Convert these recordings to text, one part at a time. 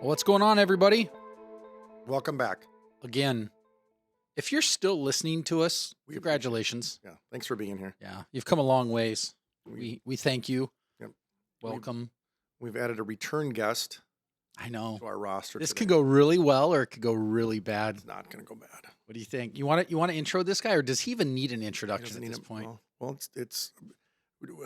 What's going on, everybody? Welcome back. Again, if you're still listening to us, We congratulations. Yeah, thanks for being here. Yeah, you've come a long ways. We- We thank you. Yep. Welcome. We've added a return guest I know. to our roster. This today. could go really well or it could go really bad. It's not going to go bad. What do you think? You want to intro this guy, or does he even need an He introduction doesn't at need this a- point? Well, it's.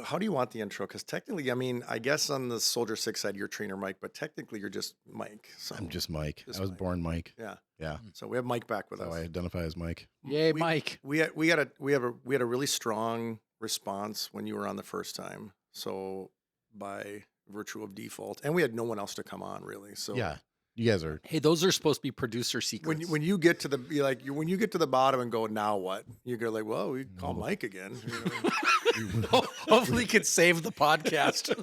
How do you want the intro? Because technically, I mean, I guess on the Soldier 6 side, you're Trainer Mike, but technically, you're just Mike. So I'm just Mike. Just I was Mike. born Mike. yeah. Yeah. So we have Mike back with So us. I identify as Mike. Yay, we, Mike. We had a really strong response when you were on the first time. So by virtue of default, and we had no one else to come on really. So Yeah. You guys are. Hey, those are supposed to be producer secrets. when you get to the when you get to the bottom and go, now what? You go like, well, we call Mike again. You know? Hopefully, he can save the podcast.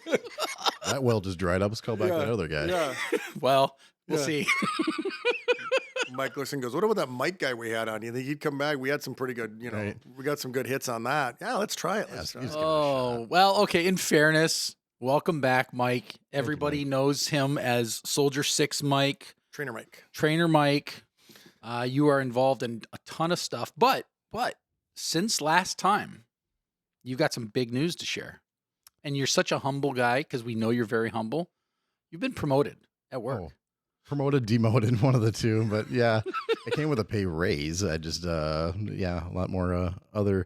That well just dried up. Let's call back that other guy. Yeah. Well, we'll Yeah. see. Mike looks and goes, what about that Mike guy we had on? You think he'd come back? We had some pretty good, Right. we got some good hits on that. Yeah, let's try it. Yeah, Let's try he's it. give it a Oh, shot. well, okay. In fairness, welcome back, Mike. Everybody Mike. knows him as Soldier 6 Mike, Trainer Mike. Trainer Mike. You are involved in a ton of stuff, but since last time, you got some big news to share. And you're such a humble guy because we know you're very humble. You've been promoted at work. Oh, promoted, demoted, one of the two. But yeah, it came with a pay raise. I just, a lot more other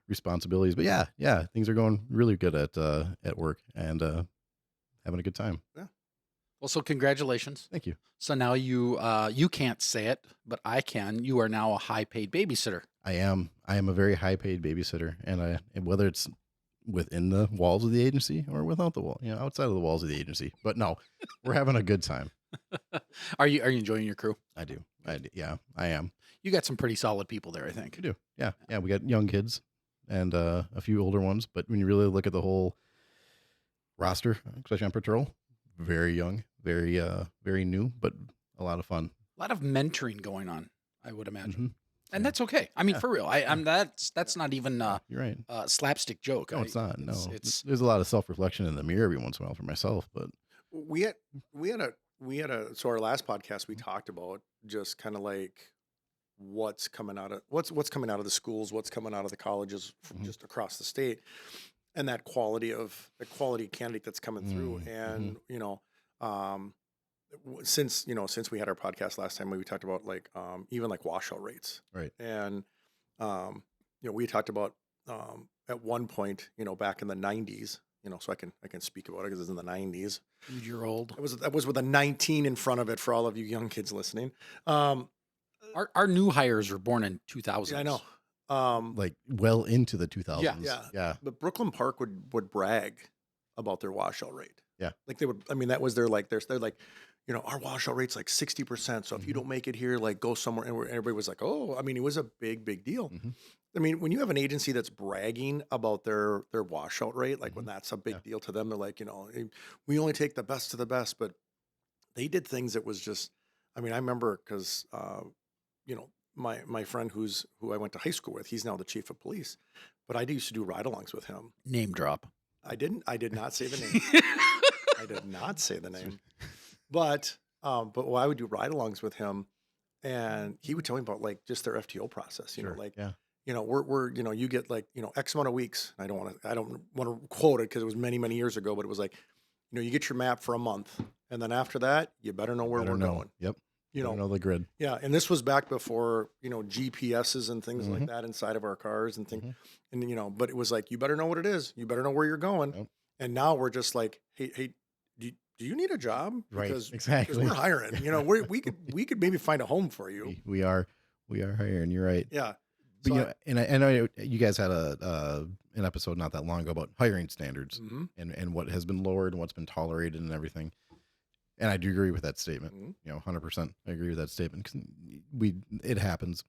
responsibilities. But yeah, things are going really good at work and having a good time. Well, so congratulations. Thank you. So now you can't say it, but I can. You are now a high-paid babysitter. I am a very high paid babysitter, and whether it's within the walls of the agency or without the wall, outside of the walls of the agency. But no, we're having a good time. Are you enjoying your crew? I do. Yeah, I am. You got some pretty solid people there, I think. We do. Yeah. We got young kids and a few older ones, but when you really look at the whole roster, especially on patrol, very young, very new, but a lot of fun. A lot of mentoring going on, I would imagine. Mhm. And that's okay. I mean, Yeah. for real. I'm that's not even You're right. a slapstick joke. No, it's not. No, it's there's a lot of self reflection in the mirror every once in a while for myself, but We had so our last podcast we talked about just kind of like what's coming out of the schools, what's coming out of the colleges from Mhm. just across the state, and that quality candidate that's coming through. And since we had our podcast last time, we talked about like even like washout rates, right. and we talked about at one point back in the 90s, so I can speak about it because it's in the 90s. you're old. That was with a 19 in front of it for all of you young kids listening. Our new hires were born in 2000. Yeah, I know. Like well into the 2000s. Yeah. But Brooklyn Park would brag about their washout rate. Yeah. Like they would. I mean, that was they're like, our washout rate's like 60%. So if you don't make it here, like go somewhere. And everybody was like, oh, I mean, it was a big deal. Mhm. I mean, when you have an agency that's bragging about their washout rate, like when that's a big Yeah. deal to them, they're like, we only take the best of the best. But they did things that was just, I mean, I remember because, my friend who I went to high school with, he's now the chief of police, but I used to do ride-alongs with him. Name drop. I did not say the name. I did not say the name. But I would do ride-alongs with him, and he would tell me about like just their FTO process. Sure. We're you get like X amount of weeks. I don't want to quote it because it was many years ago, but it was like you get your map for a month, and then after that you better know where we're going. Yep. You Better know the grid. Yeah, and this was back before GPSs and things like that inside of our cars and things, and but it was like you better know what it is. You better know where you're going. Yep. And now we're just like, hey, do you need a job? Right, Because exactly. we're hiring. We could maybe find a home for you. We are hiring. You're right. Yeah. But So and I know you guys had an episode not that long ago about hiring standards Mhm. and what has been lowered and what's been tolerated and everything. And I do agree with that statement. Mhm. 100%. I agree with that statement 'cause it happens.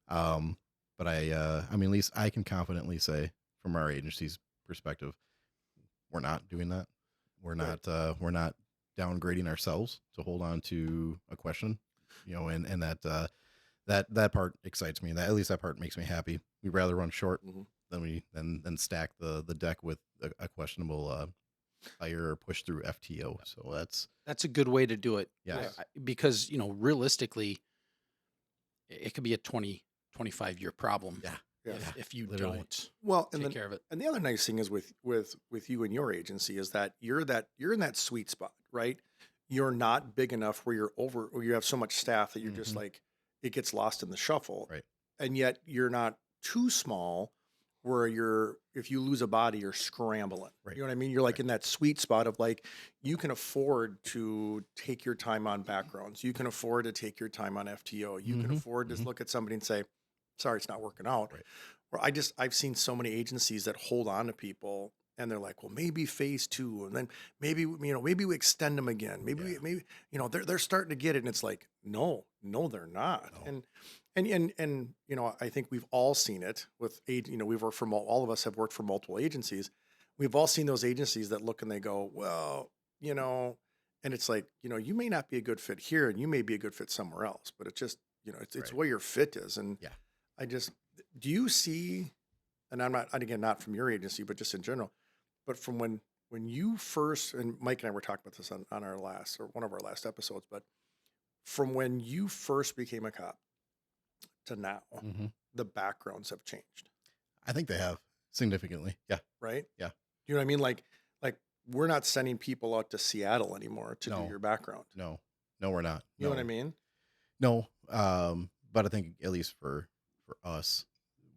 But I mean, at least I can confidently say from our agency's perspective, we're not doing that. We're not downgrading ourselves to hold on to a question, and that part excites me. At least that part makes me happy. We'd rather run short Mhm. than stack the deck with a questionable hire or push through FTO. So That's a good way to do it. yes. Because, realistically, it could be a 20, 25-year problem Yeah. Yeah. if you Literally. don't Well, take care of it. and the other nice thing is with you and your agency is that you're in that sweet spot, right? You're not big enough where you're over or you have so much staff that you're just Mhm. like it gets lost in the shuffle. Right. And yet you're not too small where if you lose a body, you're scrambling. Right. You know what I mean? You're like Right. in that sweet spot of like you can afford to take your time on backgrounds. You can afford to take your time on FTO. You can Mhm. afford to Mhm. look at somebody and say, sorry, it's not working out. Right. Or I've seen so many agencies that hold on to people and they're like, well, maybe phase 2, and then maybe maybe we extend them again. Maybe Yeah. maybe they're starting to get it, and it's like, no, they're not. No. And I think we've all seen it with we've worked for all of us have worked for multiple agencies. We've all seen those agencies that look and they go, well, and it's like, you may not be a good fit here, and you may be a good fit somewhere else, but it's just it's Right. where your fit is, and Yeah. do you see, and I'm not, and again, not from your agency, but just in general, but from when you first, and Mike and I were talking about this on our last, or one of our last episodes, but from when you first became a cop to now, Mhm. the backgrounds have changed, I think they have significantly. Yeah. right? Yeah. You know what I mean? Like we're not sending people out to Seattle anymore to do No. your background. No. No, we're not. You know what I No. mean? No. But I think at least for us,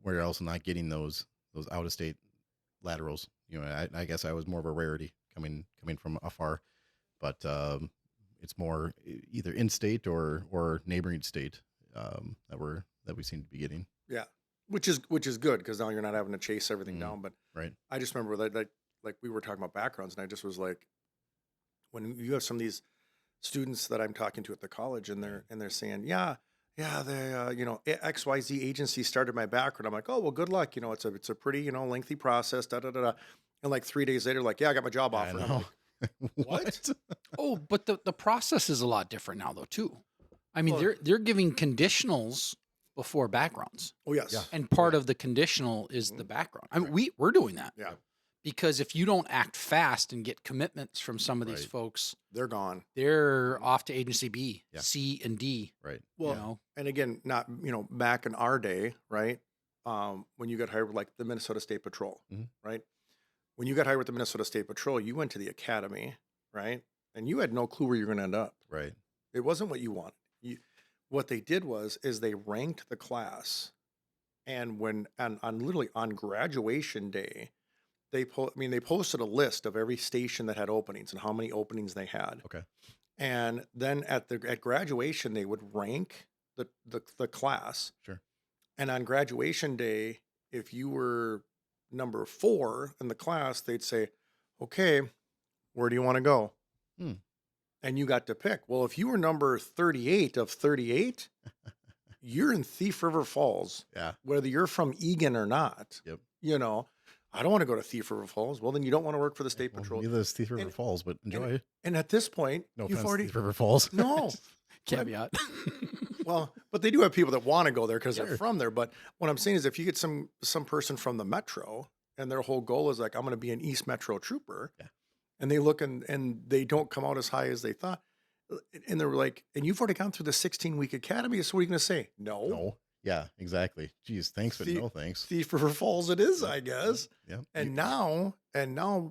we're also not getting those out of state laterals. I guess I was more of a rarity coming from afar, but it's more either in state or neighboring state that we seem to be getting. Yeah. Which is good because now you're not having to chase everything Mm. down. But Right. I just remember that like we were talking about backgrounds, and I just was like, when you have some of these students that I'm talking to at the college, and they're saying, yeah, they XYZ agency started my background. I'm like, oh well, good luck. It's a pretty lengthy process. Da da da da. And like 3 days later, like, yeah, I got my job I offer. And I'm know. like, what? Oh, but the process is a lot different now, though, too. I mean, Well- they're giving conditionals before backgrounds, Oh yes. Yeah. and part of the conditional is the background. I mean, we're doing that. Yeah. Because if you don't act fast and get commitments from some of these Right. folks, They're gone. they're off to agency B, Yeah. C, and D. Right. Well, and again, not back in our day, right? When you got hired with like the Minnesota State Patrol, Mhm. right? When you got hired with the Minnesota State Patrol, you went to the academy, right? And you had no clue where you're going to end up. Right. It wasn't what you wanted. What they did is they ranked the class, and on literally on graduation day, they posted a list of every station that had openings and how many openings they had. Okay. And then at graduation, they would rank the class. Sure. And on graduation day, if you were number 4 in the class, they'd say, okay, where do you want to go? Hmm. And you got to pick. Well, if you were number 38 of 38, you're in Thief River Falls, Yeah. whether you're from Egan or not. Yep. I don't want to go to Thief River Falls. Well, then you don't want to work for the State Well, Patrol. neither is Thief River Falls, but enjoy. And at this point, No you've offense, already Thief River Falls. no. Caveat. Well, but they do have people that want to go there because Sure. they're from there. But what I'm saying is, if you get some person from the metro and their whole goal is like, I'm going to be an East Metro trooper, Yeah. and they look and they don't come out as high as they thought, and they're like, and you've already gone through the 16-week academy, so what are you going to say? No. No. Yeah, exactly. Geez, thanks, but no thanks. Thief River Falls it is, I guess. Yeah. And now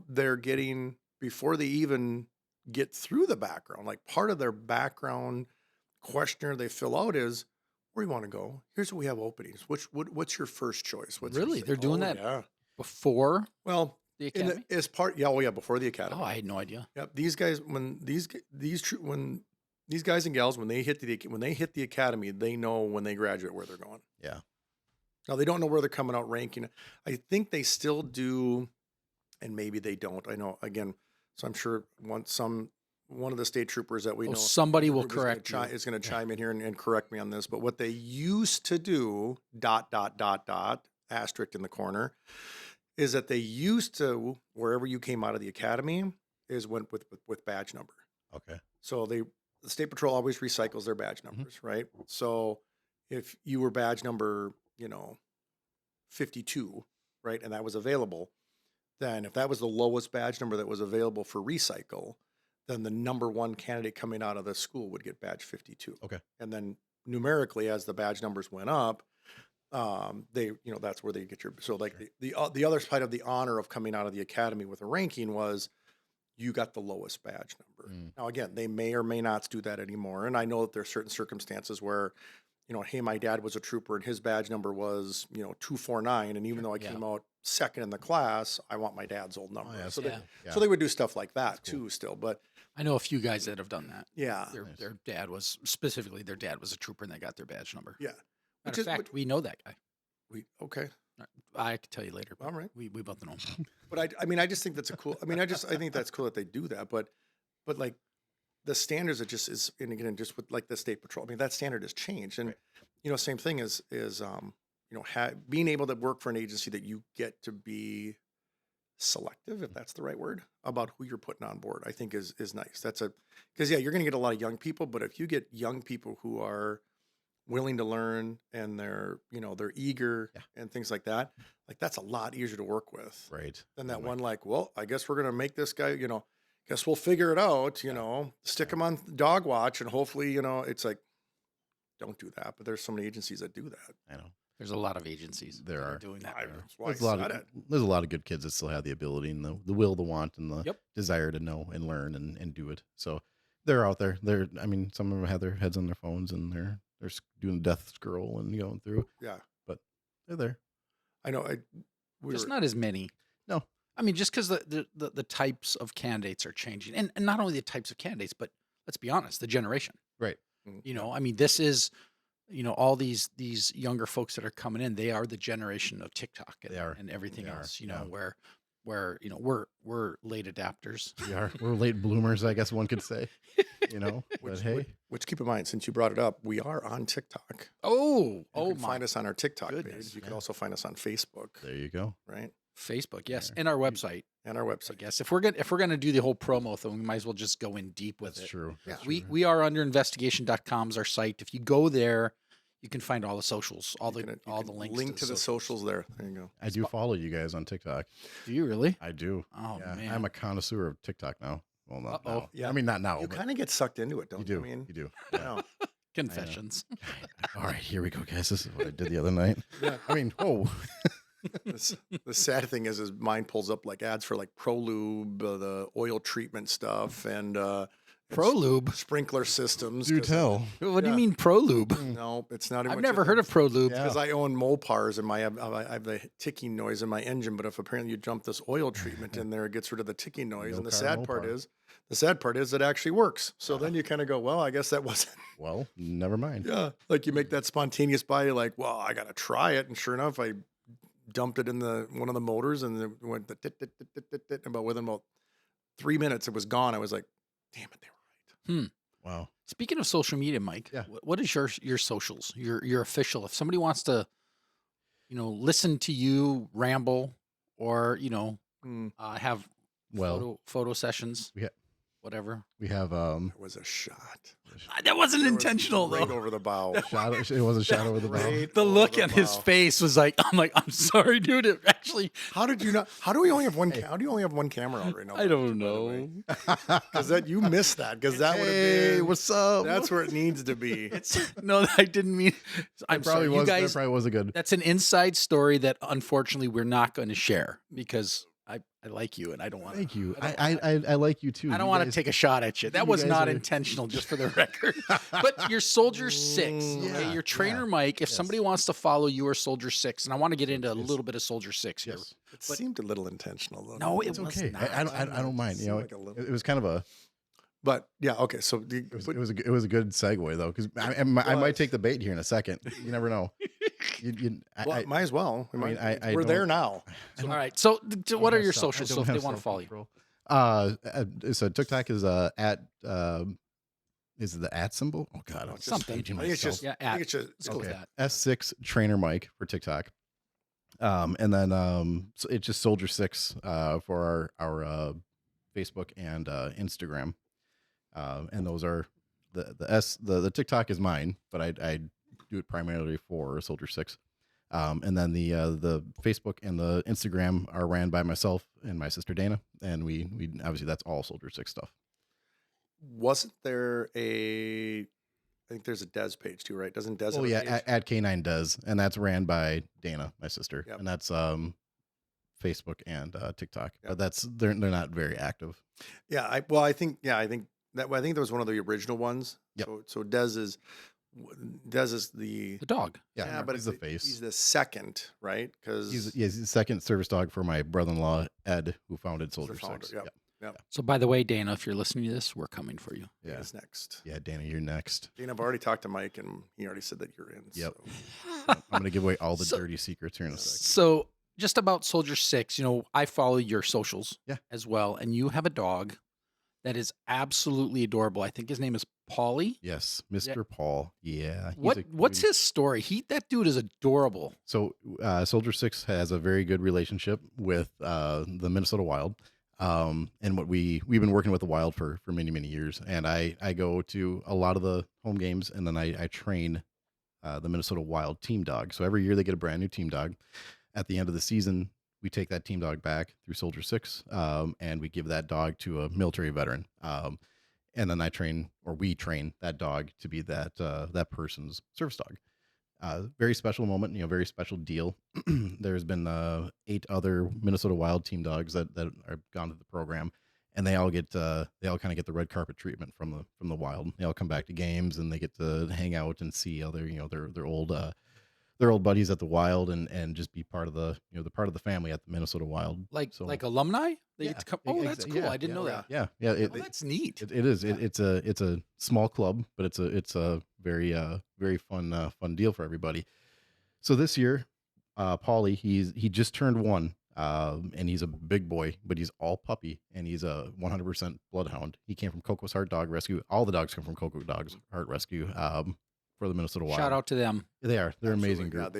they're getting, before they even get through the background, like part of their background questionnaire they fill out is, where do you want to go? Here's what we have openings. What's your first choice? What's your Really? They're doing that Yeah. before Well, the academy? as part, yeah, before the academy. Oh, I had no idea. Yep. These guys, when these guys and gals, when they hit the academy, they know when they graduate where they're going. Yeah. Now they don't know where they're coming out ranking. I think they still do, and maybe they don't. I know, again, so I'm sure one of the state troopers that we know, Somebody will is gonna correct you. is going to chime in here and correct me on this. But what they used to do, ... asterisk in the corner, is that they used to, wherever you came out of the academy, is went with badge number. Okay. So the State Patrol always recycles their badge numbers, right? So if you were badge number, 52, right, and that was available, then if that was the lowest badge number that was available for recycle, then the number one candidate coming out of the school would get badge 52. Okay. And then numerically, as the badge numbers went up, they, that's where they get your, so like the other side of the honor of coming out of the academy with a ranking was you got the lowest badge number. Now, again, they may or may not do that anymore. And I know that there are certain circumstances where, hey, my dad was a trooper and his badge number was, 249. And even though I came out second in the class, I want my dad's old number. So they would do stuff like that too still. But I know a few guys that have done that. Yeah. Their dad was a trooper and they got their badge number. Yeah. Matter of fact, we know that guy. Okay. I can tell you later. All right. We both know him. But I just think that's I think that's cool that they do that. But like the standards are just is, and again, just with like the state patrol, I mean, that standard has changed. And, same thing is being able to work for an agency that you get to be selective, if that's the right word, about who you're putting on board, I think is nice. Because you're going to get a lot of young people, but if you get young people who are willing to learn and they're eager and things like that, like that's a lot easier to work with. Right. Than that one, like, well, I guess we're going to make this guy, guess we'll figure it out, stick him on dog watch and hopefully, it's like, don't do that. But there's so many agencies that do that. I know. There's a lot of agencies that are doing that. There's a lot of good kids that still have the ability and the will, the want, and the desire to know and learn and do it. So they're out there. Some of them have their heads on their phones and they're doing death scroll and going through. Yeah. But they're there. I know. Just not as many. No. I mean, just because the types of candidates are changing. And not only the types of candidates, but let's be honest, the generation. Right. This is, all these younger folks that are coming in, they are the generation of TikTok and everything else, where we're late adapters. We're late bloomers, I guess one could say, Which keep in mind, since you brought it up, we are on TikTok. You can find us on our TikTok goodness, page. You can also find us on Facebook. There you go. Right. Facebook, yes, and our website. I guess if we're gonna do the whole promo thing, we might as well just go in deep with it. That's true. We are under investigation.com is our site. If you go there, you can find all the socials, all the links. Link to the socials there. There you go. I do follow you guys on TikTok. Do you really? I do. Oh man, I'm a connoisseur of TikTok now. Well, not now. Yeah. I mean, not now. You kind of get sucked into it, don't you? You do. Yeah. Confessions. All right, here we go, guys. This is what I did the other night. The sad thing is mine pulls up like ads for like ProLube, the oil treatment stuff, and ProLube sprinkler systems. Do tell. What do you mean ProLube? No, it's not. I've never heard of ProLube because I own Mopars and I have the ticking noise in my engine. But if apparently you dump this oil treatment in there, it gets rid of the ticking noise. And the sad part is it actually works. So then you kind of go, well, I guess that wasn't. Well, never mind. Yeah, like you make that spontaneous buy. You're like, well, I got to try it, and sure enough, I dumped it in one of the motors, and it went about within about 3 minutes, it was gone. I was like, damn it, they were right. Wow. Speaking of social media, Mike, what is your socials? Your official. If somebody wants to, listen to you ramble, or have photo sessions, whatever. We have It was a shot. That wasn't intentional right though. Over the bow. It was a shot over the bow. The look on his face was like, I'm sorry, dude. It actually. How did you not? How do we only have one? How do you only have one camera out right now? I don't know. Because you missed that. Because that would have been. What's up? That's where it needs to be. No, I didn't mean. I'm sorry, you guys. That probably was a good. That's an inside story that unfortunately we're not going to share because I like you and I don't want to. Thank you. I like you too. I don't want to take a shot at you. That was not intentional, just for the record. But you're Soldier 6. Okay? Your trainer Mike, if somebody wants to follow you or Soldier 6, and I want to get into a little bit of Soldier 6 here. It seemed a little intentional though. No, it was okay. not. I don't mind. It was kind of a. But yeah, okay. So it was a good segue though, because I might take the bait here in a second. You never know. Might as well. We're there now. All right. So what are your socials? So if they want to follow you, so TikTok is at is it the at symbol? Oh God, I'm something. I think it's just at. Let's go with that. S6 Trainer Mike for TikTok. And then so it's just Soldier 6 for our Facebook and Instagram. And those are the TikTok is mine, but I do it primarily for Soldier 6. And then the Facebook and the Instagram are ran by myself and my sister Dana, and we obviously that's all Soldier 6 stuff. Wasn't there I think there's a Des page too, right? Doesn't Des have Oh a yeah, page? at K9 does, and that's ran by Dana, my sister, Yep. and that's Facebook and TikTok. Yep. But they're not very active. Yeah, I think that was one of the original ones. Yep. So Des is the The dog. Yeah, but he's the face. He's the second, right? Because He's the second service dog for my brother-in-law Ed, who founded Soldier 6. Yep. Yep. So by the way, Dana, if you're listening to this, we're coming for you. Yeah. Dana's next. Yeah, Dana, you're next. Dana, I've already talked to Mike, and he already said that you're in. Yep. So. I'm gonna give away all the dirty secrets here in a second. So just about Soldier 6, I follow your socials as well, and you have a dog that is absolutely adorable. I think his name is Paulie. Yes, Mr. Paul. Yeah. What's his story? That dude is adorable. So Soldier 6 has a very good relationship with the Minnesota Wild. And we've been working with the Wild for many, many years. And I go to a lot of the home games, and then I train the Minnesota Wild team dog. So every year they get a brand new team dog. At the end of the season, we take that team dog back through Soldier 6, and we give that dog to a military veteran. And then we train that dog to be that person's service dog. Very special moment, very special deal. There's been 8 other Minnesota Wild team dogs that are gone to the program, and they all kind of get the red carpet treatment from the Wild. They all come back to games, and they get to hang out and see other their old buddies at the Wild, and just be part of the part of the family at the Minnesota Wild. Like alumni? They Yeah, get to come. Oh, that's cool. yeah, I didn't know that. Yeah. That's neat. It is. It's a small club, but it's a very very fun deal for everybody. So this year, Paulie, he just turned 1, and he's a big boy, but he's all puppy, and he's a 100% bloodhound. He came from Coco's Heart Dog Rescue. All the dogs come from Coco Dogs Heart Rescue. For the Minnesota Wild. Shout out to them. They're Absolutely. amazing group.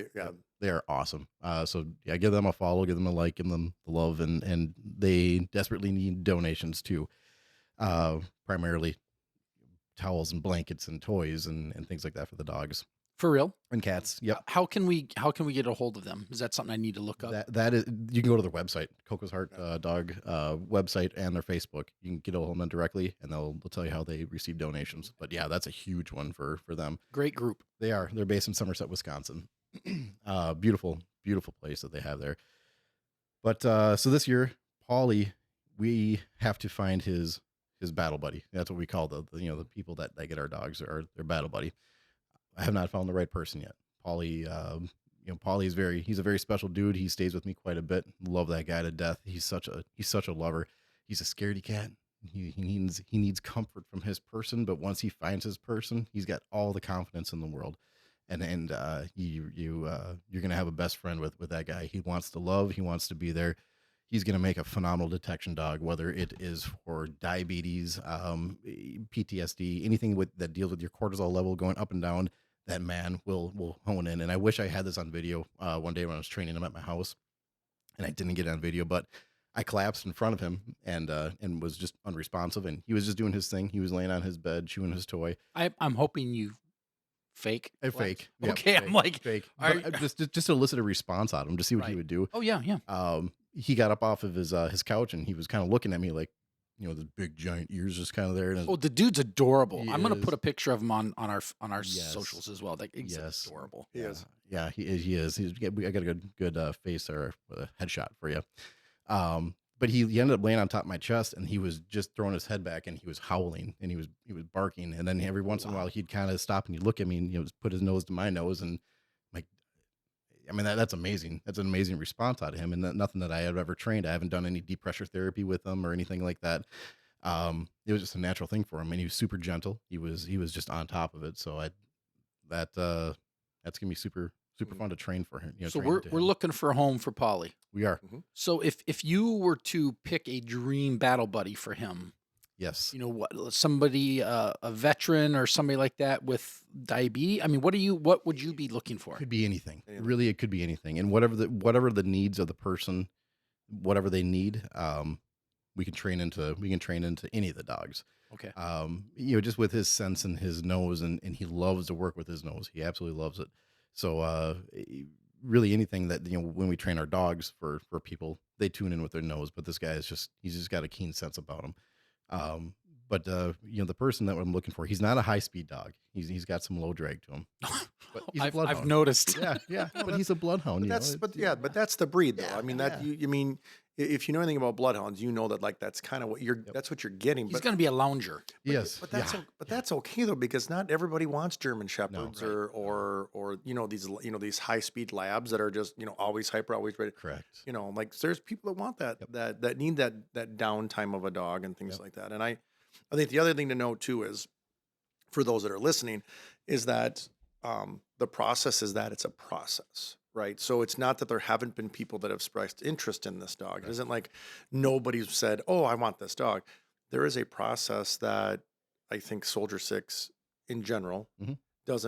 They are awesome. So yeah, give them a follow, give them a like, give them the love, and they desperately need donations too. Primarily towels and blankets and toys and things like that for the dogs For real? and cats. Yep. How can we get a hold of them? Is that something I need to look up? That is, you can go to their website, Coco's Heart Dog website, and their Facebook. You can get a hold of them directly, and they'll tell you how they receive donations. But yeah, that's a huge one for them. Great group. They're based in Somerset, Wisconsin. Beautiful place that they have there. But so this year, Paulie, we have to find his battle buddy. That's what we call the people that get our dogs, or their battle buddy. I have not found the right person yet. Paulie, he's a very special dude. He stays with me quite a bit. Love that guy to death. He's such a lover. He's a scaredy cat. He needs comfort from his person, but once he finds his person, he's got all the confidence in the world. And you're gonna have a best friend with that guy. He wants to love. He wants to be there. He's gonna make a phenomenal detection dog, whether it is for diabetes, PTSD, anything that deals with your cortisol level going up and down. That man will hone in. And I wish I had this on video one day when I was training him at my house, and I didn't get it on video, but I collapsed in front of him and was just unresponsive, and he was just doing his thing. He was laying on his bed, chewing his toy. I'm hoping you fake. Fake. Yep, okay, fake, I'm like, fake. Just to elicit a response out of him to see what he would do. Oh yeah. He got up off of his couch, and he was kind of looking at me like, the big giant ears just kind of there. And the dude's adorable. He I'm gonna is. put a picture of him on our Yes. socials as well. He's adorable. He is. Yeah, he is. I got a good face or a headshot for you. But he ended up laying on top of my chest, and he was just throwing his head back, and he was howling, and he was barking, and then every once in a while he'd kind of stop and he'd look at me and put his nose to my nose, and that's amazing. That's an amazing response out of him, and nothing that I have ever trained. I haven't done any deep pressure therapy with him or anything like that. It was just a natural thing for him, and he was super gentle. He was just on top of it. So that's gonna be super fun to train for him. So we're looking for a home for Paulie. We are. Mm-hmm. So if you were to pick a dream battle buddy for him, Yes. somebody a veteran or somebody like that with diabetes. I mean, what would you be looking for? Could be anything. Really, it could be anything. And whatever the needs of the person, whatever they need, we can train into any of the dogs. Okay. Just with his sense and his nose, and he loves to work with his nose. He absolutely loves it. So really anything that, when we train our dogs for people, they tune in with their nose, but this guy he's just got a keen sense about him. But the person that I'm looking for, he's not a high speed dog. He's got some low drag to him. But he's a I've bloodhound. noticed. Yeah, but he's a bloodhound. But that's the breed though. Yeah, I mean yeah. you mean if you know anything about bloodhounds, you know that like that's kind of what Yep. that's what you're getting. He's going to be a lounger. Yes, But that's yeah. but that's okay though, because not everybody wants German shepherds right. or these high speed labs that are just always hyper, always ready. Correct. Like there's people that want that that need that downtime of a dog and things Yep. like that. And I think the other thing to note too is, for those that are listening, is that the process is that it's a process, right? So it's not that there haven't been people that have expressed interest in this dog. It isn't like nobody's said, "Oh, I want this dog." There is a process that I think Soldier 6 in general Mhm. does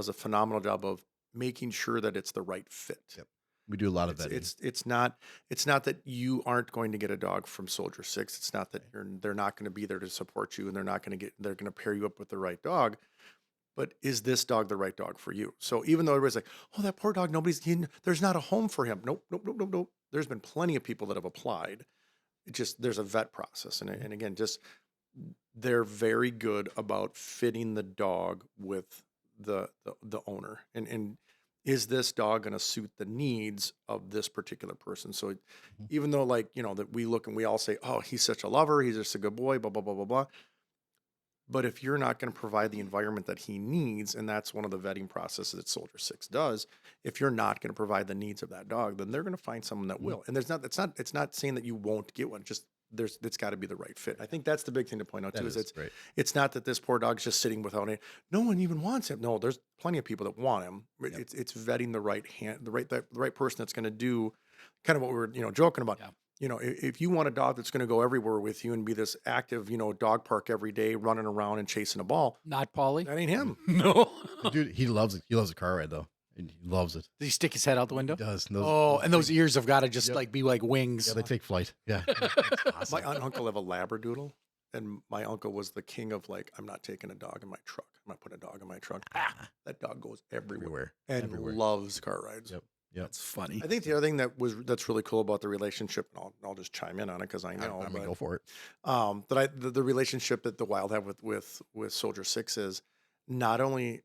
a phenomenal job of making sure that it's the right fit. Yep. We do a lot of vetting. It's not that you aren't going to get a dog from Soldier 6. It's not that they're not going to be there to support you, and they're going to pair you up with the right dog. But is this dog the right dog for you? So even though everybody's like, "Oh, that poor dog, there's not a home for him." Nope. There's been plenty of people that have applied. There's a vet process, and again, they're very good about fitting the dog with the owner, and is this dog going to suit the needs of this particular person? So even though that we look and we all say, "Oh, he's such a lover, he's just a good boy," blah blah blah blah blah. But if you're not going to provide the environment that he needs, and that's one of the vetting processes that Soldier 6 does, if you're not going to provide the needs of that dog, then they're going to find someone that will. And it's not saying that you won't get one. Just it's got to be the right fit. I think that's the big thing to point out too. It's not that this poor dog's just sitting without it. No one even wants him. No, there's plenty of people that want him. Yep. It's vetting the right person that's going to do kind of what we were joking about. Yeah. If you want a dog that's going to go everywhere with you and be this active, dog park every day, running around and chasing a ball, Not Paulie. that ain't him. No. Dude, he loves it. He loves a car ride though. And he loves it. Does he stick his head out the window? He does. And those ears have got to just be like wings. Yeah, they take flight. Yeah. It's My awesome. aunt and uncle have a Labradoodle, and my uncle was the king of I'm not taking a dog in my truck. I'm not putting a dog in my truck. That dog goes everywhere and Everywhere. loves car rides. Yep. That's funny. I think the other thing that's really cool about the relationship, and I'll just chime in on it because I know. I'm gonna go for it. The relationship that the Wild have with Soldier 6 is not only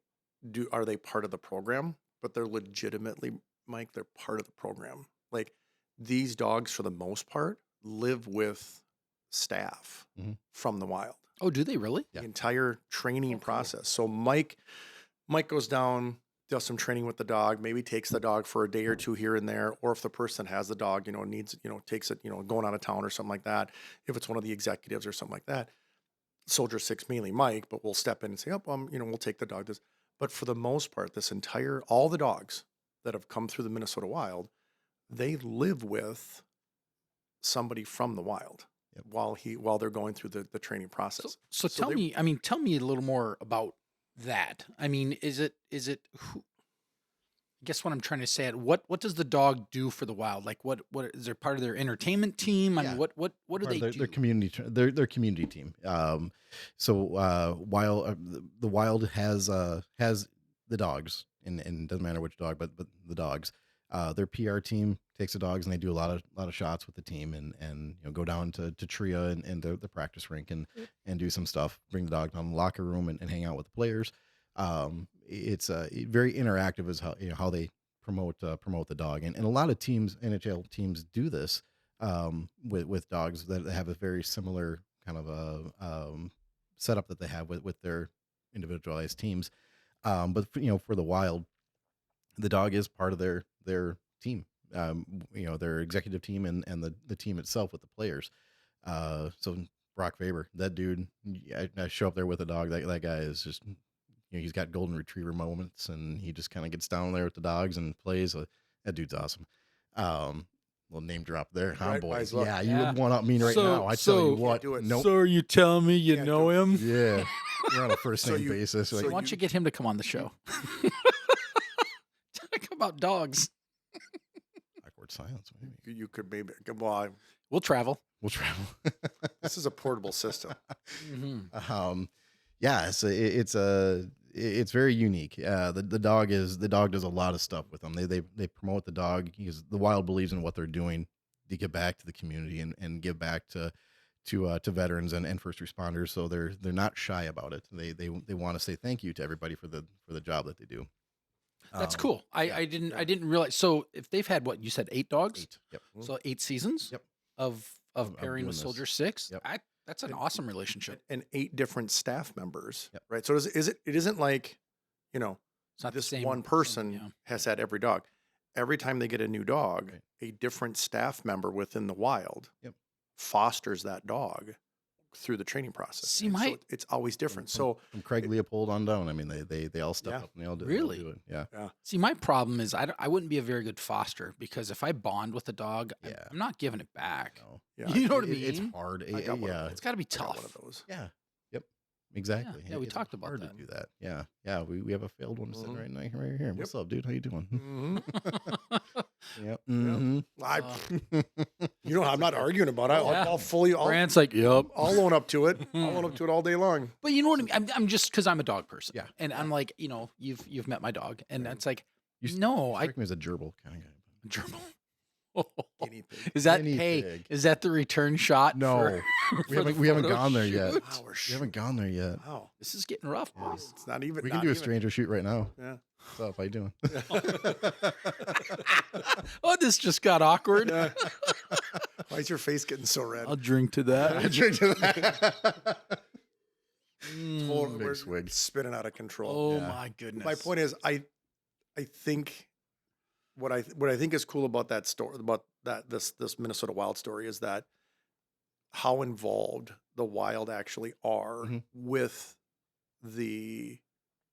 are they part of the program, but they're legitimately, Mike, they're part of the program. Like these dogs, for the most part, live with staff from the Wild. Oh, do they really? The entire training process. So Mike goes down, does some training with the dog, maybe takes the dog for a day or two here and there, or if the person has the dog, needs, takes it, going out of town or something like that. If it's one of the executives or something like that, Soldier 6, mainly Mike, but we'll step in and say, we'll take the dog. But for the most part, all the dogs that have come through the Minnesota Wild, they live with somebody from the Wild while they're going through the training process. So tell me a little more about that. I mean, is it who, I guess what I'm trying to say, what does the dog do for the Wild? Like what is there part of their entertainment team? I mean, what do they do? Their community, their community team. While the Wild has the dogs, and it doesn't matter which dog, but the dogs. Their PR team takes the dogs and they do a lot of shots with the team and go down to Tria and the practice rink and do some stuff. Bring the dog down to the locker room and hang out with the players. It's very interactive as how they promote the dog, and a lot of teams, NHL teams, do this with dogs that have a very similar kind of a setup that they have with their individualized teams. But for the Wild, the dog is part of their team, their executive team and the team itself with the players. So Brock Faber, that dude, I show up there with a dog. That guy is just, he's got golden retriever moments, and he just kind of gets down there with the dogs and plays. That dude's awesome. Little name drop there, huh, Right, boys? well. Yeah, you would one up me right now. I tell you what, do it. nope. So are you telling me you Can't know do him? Yeah, we're on a first name basis. Why don't you get him to come on the show? Talk about dogs. Awkward silence. Maybe. You could maybe, well, We'll travel. We'll travel. this is a portable system. Mm-hmm. Yeah, so it's it's very unique. The dog does a lot of stuff with them. They promote the dog because the wild believes in what they're doing to give back to the community and give back to veterans and first responders. So they're not shy about it. They want to say thank you to everybody for the job that they do. That's cool. I didn't realize. So if they've had what you said, 8 dogs, 8. Yep. so 8 seasons, Yep. of Of pairing doing with this. Soldier 6. Yep. That's an awesome relationship. And 8 different staff members, Yep. right? So it isn't like, It's not the this same one person yeah. has had every dog. Every time they get a new dog, Right. a different staff member within the wild Yep. fosters that dog through the training process. See, And so my- it's always different. From- So from Craig Leopold on down, I mean, they all step Yeah. up and they all do Really? do it. Yeah. See, my problem is I wouldn't be a very good foster because if I bond with a dog, Yeah. I'm not giving it back. No. yeah, You know what I It's mean? hard. I got one of Yeah. those. It's got to be I got one tough. of those. Yeah. Yep. Exactly. Yeah, we It's talked about hard that. to do that. Yeah. Yeah. We have a failed one sitting Mhm. right here. What's up, dude? How you doing? Mhm. Yep. Mhm. I'm not arguing about it. Yeah. I'll Brant's like, yep. own up to it. I'll own up to it all day long. But you know what I mean? I'm just because I'm a dog person. Yeah. And I'm like, you've met my dog, and it's like, You s- no, I Strike me as a gerbil kind of guy. gerbil. Guinea pig. Is that Guinea pig. Is that the return shot? No, we for the haven't photo gone there yet. shoot? Wow, we're We haven't gone there yet. Wow. This is getting rough, boys. It's not even. We can not do a even. stranger shoot right now. Yeah. What's up? How you doing? Oh, this just got awkward. Yeah. Why is your face getting so red? I'll drink to that. Drink to that. Total- Big we're swig. spinning out of control. Oh Yeah. my goodness. My point is, I think what I think is cool about that story, about this Minnesota Wild story, is that how involved the Wild actually are Mhm. with the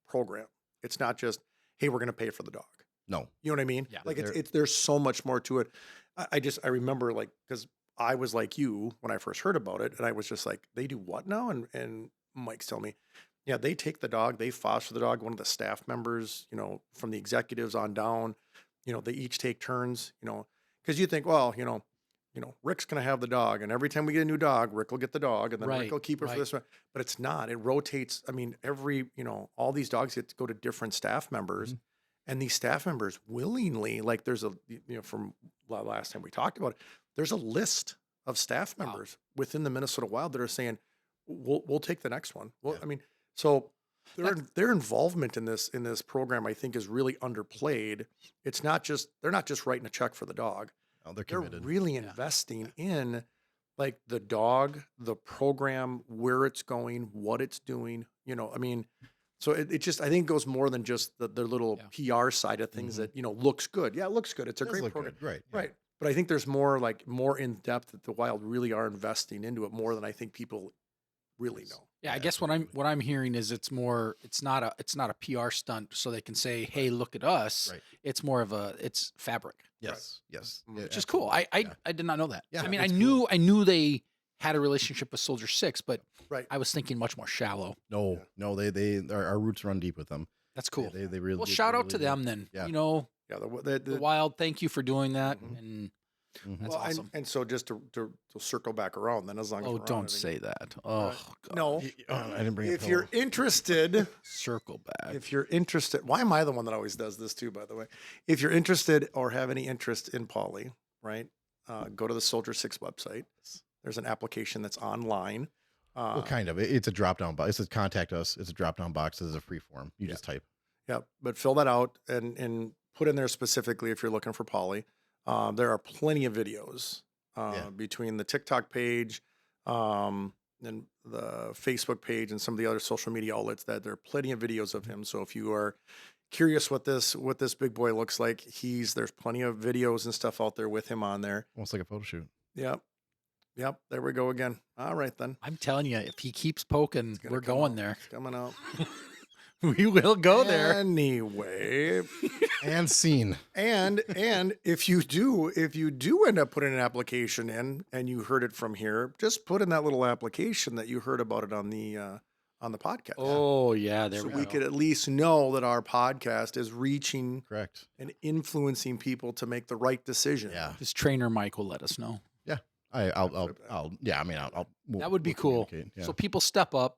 program. It's not just, hey, we're going to pay for the dog. No. You know what I mean? Yeah. Like They're- there's so much more to it. I remember, like, because I was like you when I first heard about it, and I was just like, they do what now? And Mike's telling me, yeah, they take the dog, they foster the dog. One of the staff members, from the executives on down, they each take turns, because you think, well, Rick's going to have the dog, and every time we get a new dog, Rick will get the dog, and then Right, Rick will keep it for right. this one. But it's not. It rotates. I mean, all these dogs get to go to different staff members, Mhm. and these staff members willingly, like there's from last time we talked about it, there's a list of staff Wow. members within the Minnesota Wild that are saying, we'll take the next one. Well, Yeah. I mean, so their involvement in this program, I think, is really underplayed. It's not just, they're not just writing a check for the dog. Oh, they're They're committed. really investing in, like, the dog, the program, where it's going, what it's doing. I mean, so it just, I think, goes more than just their little PR side of things that looks good. Yeah, it looks good. It's a Does great look program, good, right? yeah. right? But I think there's more in depth that the Wild really are investing into it, more than I think people really know. Yeah, I guess what I'm hearing is it's not a PR stunt so they can say, hey, look at us. Right. It's more of it's fabric, Yes. Yes. Mm. Yeah, which is cool. I did not know that. Yeah, I mean, I it's knew they had a relationship with Soldier 6, but Right. I was thinking much more shallow. No. Our roots run deep with them. That's cool. They really. Well, they shout out really to do. them then. Yeah. Yeah, The Wild, thank you for doing that. Mhm. And Mhm. that's awesome. and so just to circle back around, then, as long as Oh, we're on don't it, say that. Oh, God. no. I didn't bring. If you're interested, Circle back. why am I the one that always does this too, by the way? If you're interested or have any interest in Paulie, right, go to the Soldier 6 website. There's an application that's online. well, kind of. It's a drop down box. It says contact us. It's a drop down box. It's a free form. You just type. Yeah, but fill that out and put in there specifically if you're looking for Paulie. There are plenty of videos between the TikTok page and the Facebook page and some of the other social media outlets, that there are plenty of videos of him. So if you are curious what this big boy looks like, there's plenty of videos and stuff out there with him on there. Almost like a photo shoot. Yep. There we go again. All right then. I'm telling you, if he keeps poking, Gonna we're come going out. there. It's coming out. We will go there. Anyway. And scene. And if you do end up putting an application in, and you heard it from here, just put in that little application that you heard about it on the podcast. Oh, yeah. There so we we go. could at least know that our podcast is reaching Correct. and influencing people to make the right decision. Yeah. This trainer Mike will let us know. I'll yeah. I mean, I'll That would be we'll cool. communicate, Yeah. So people step up,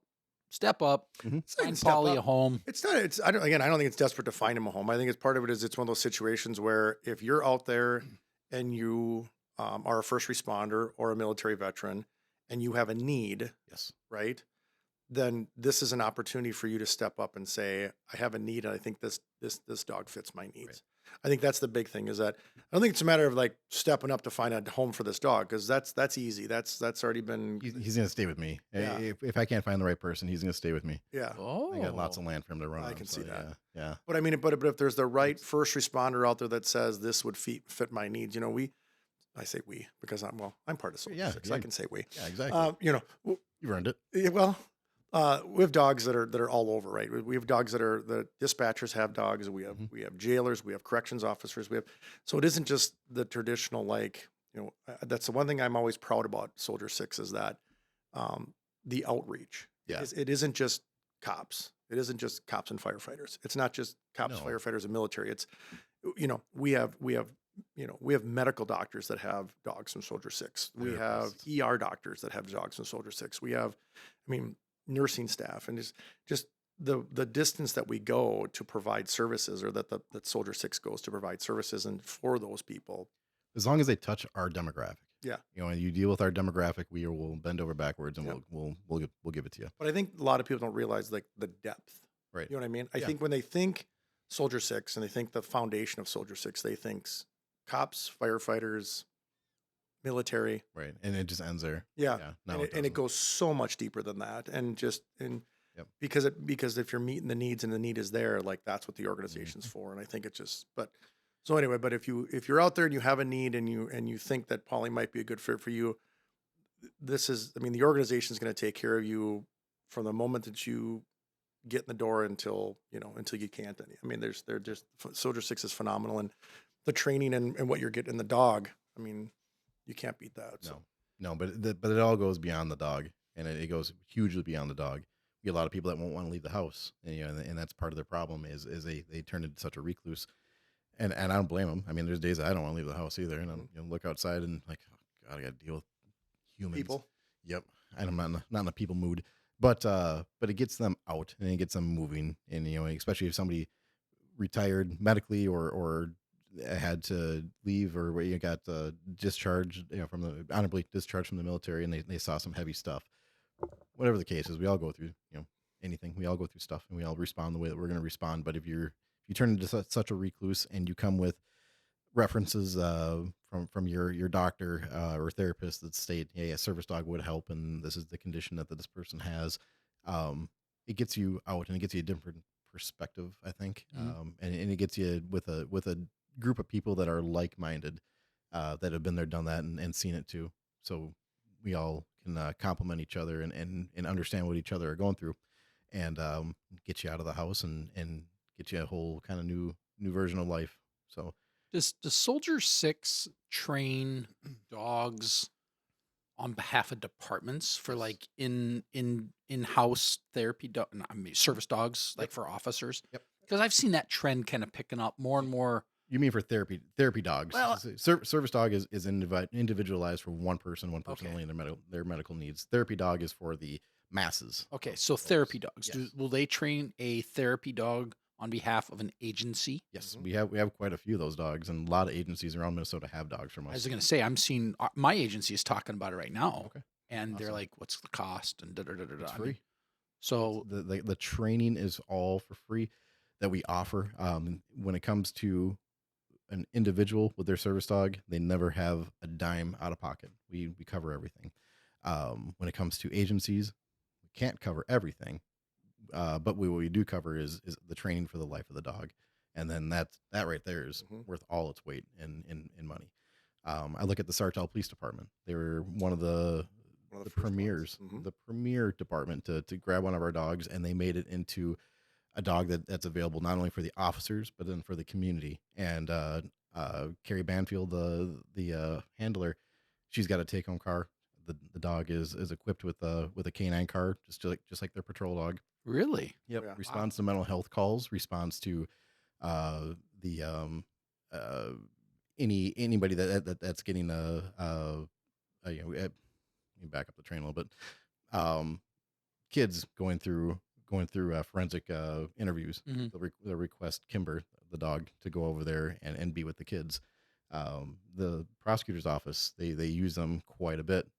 step up, It's not even find step Paulie up. a home. It's not. It's I don't. Again, I don't think it's desperate to find him a home. I think it's part of it is it's one of those situations where if you're out there and you are a first responder or a military veteran and you have a need, Yes. right? Then this is an opportunity for you to step up and say, I have a need and I think this dog fits my needs. Right. I think that's the big thing is that I don't think it's a matter of like stepping up to find a home for this dog because that's easy. That's already been He's gonna stay with me. Yeah. If I can't find the right person, he's gonna stay with me. yeah. Oh, I got lots of land for him to run I on, can so see that. Yeah. But I mean, but if there's the right first responder out there that says this would fit my needs, I say we because I'm part of Soldier Yeah, 6. yeah. I can say we. Yeah, exactly. You've earned it. Yeah, well, we have dogs that are all over, right? We have dogs the dispatchers have dogs. We have jailers. We have corrections officers. So it isn't just the traditional that's the one thing I'm always proud about Soldier 6 is that the outreach. Yeah. It isn't just cops. It isn't just cops and firefighters. It's not just cops, No. firefighters, and military. It's we have medical doctors that have dogs from Soldier 6. We have Therapists. ER doctors that have dogs from Soldier 6. We have, nursing staff and just the distance that we go to provide services or that Soldier 6 goes to provide services and for those people. As long as they touch our demographic. Yeah. And you deal with our demographic, we will bend over backwards and Yep. we'll give it to you. But I think a lot of people don't realize like the depth. Right. You know what I mean? I Yeah. think when they think Soldier 6 and they think the foundation of Soldier 6, they think cops, firefighters, military. Right. And it just ends there. Yeah. No, and it doesn't. goes so much deeper than that. And Yep. because if you're meeting the needs and the need is there, like that's what the organization's for. And I think it just, but if you're out there and you have a need and you think that Paulie might be a good fit for you, the organization is going to take care of you from the moment that you get in the door until you can't. They're just Soldier 6 is phenomenal and the training and what you're getting in the dog. You can't beat that. So. No, but it all goes beyond the dog, and it goes hugely beyond the dog. You get a lot of people that won't want to leave the house, and that's part of their problem is they turn into such a recluse, and I don't blame them. There's days that I don't want to leave the house either, and I'm look outside and like, oh God, I got to deal with humans. People. Yep, and I'm not in a people mood, but it gets them out and it gets them moving, and especially if somebody retired medically or had to leave or where you got discharged, from the honorably discharged from the military, and they saw some heavy stuff. Whatever the case is, we all go through, anything. We all go through stuff, and we all respond the way that we're going to respond. But if you turn into such a recluse, and you come with references from your doctor or therapist that state, hey, a service dog would help, and this is the condition that this person has, it gets you out and it gets you a different perspective, I think, and it gets you with a group of people that are like-minded, that have been there, done that, and seen it too. So we all can complement each other and understand what each other are going through, and get you out of the house and get you a whole kind of new version of life. So does Soldier 6 train dogs on behalf of departments for like in-house therapy service dogs, like for officers? Yep. Because I've seen that trend kind of picking up more and more. You mean for therapy dogs? Well, service dog is individualized for one person Okay. only in their medical needs. Therapy dog is for the masses. Okay, so therapy dogs. Yes. Will they train a therapy dog on behalf of an agency? Yes, we have quite a few of those dogs, and a lot of agencies around Minnesota have dogs from I us. was going to say, I'm seeing my agency is talking about it right now, Okay. and they're Awesome. like, "What's the cost?" And da da da da. It's I free. mean, so The training is all for free that we offer. When it comes to an individual with their service dog, they never have a dime out of pocket. We cover everything. When it comes to agencies, we can't cover everything, but what we do cover is the training for the life of the dog, and then that right there is worth all its weight in money. I look at the Sartell Police Department. They were one of the premiers, the premier department to grab one of our dogs, and they made it into a dog that's available not only for the officers but then for the community. And Carrie Banfield, the handler, she's got a take home car. The dog is equipped with a canine car, just like their patrol dog. really, Yep. Yeah. Responds to mental health calls. Responds to anybody that's getting let me back up the train a little bit. kids going through forensic interviews. Mhm. They'll request Kimber, the dog, to go over there and be with the kids. The prosecutor's office, they use them quite a bit.